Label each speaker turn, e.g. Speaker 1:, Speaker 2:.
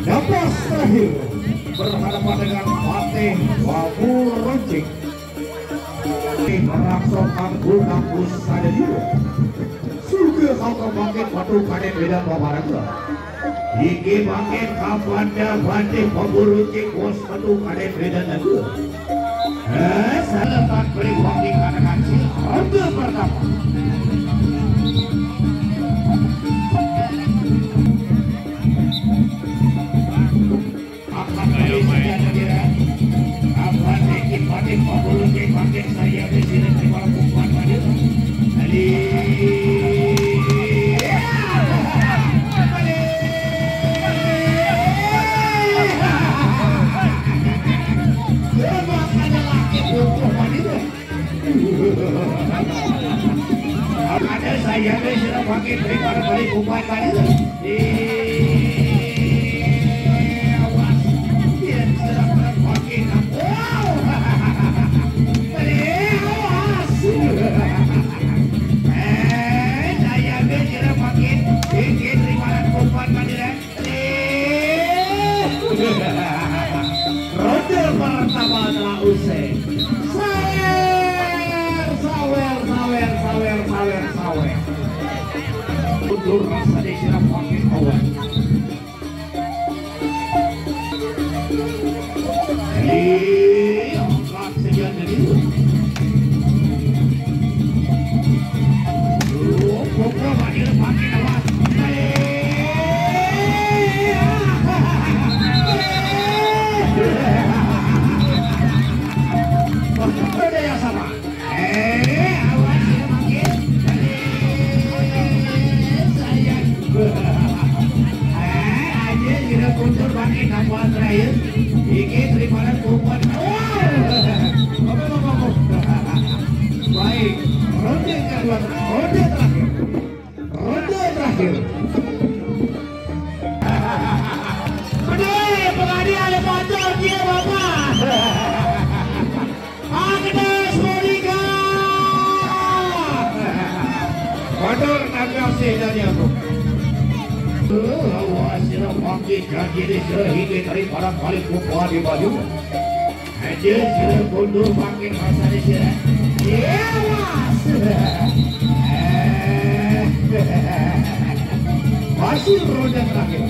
Speaker 1: Nafas terakhir berhadapan dengan Fatih Waburucik. Merangsokkan guna pusada dia. Suga kau bangkit batu kaden beda pabaraga. Iki bangkit kapanda Fatih Waburucik bos batu kaden beda naga. Selepas beri bangkit kanan sil ronde pertama. Saya disini terima hukuman pada Ali. Ada saya disini pakai terima balik hukuman pada awas dia sudah pakai saya bicara pakai ingin terimakan kumpulan Madinah. Ronde pertama telah usai. Sawer. Undur rasa dikira pakai kawan. Angkat senjata itu. Pokok Madinah pakai awas. Ada yang sama. Awas dia makin. Sayang. Aja sudah kuntur pakai nampak terakhir. Iki terimakan kumpulan. Baik. Ronde kedua. Ronde terakhir. Aduh, pengadi ada motor dia bapak. Agnes Monica. Motor nagasi dari aku. Hasil bangkit jadi sehingga dari para paling kuat di baju. Aja sudah mundur bangkit masa di sini. Masih roda terakhir.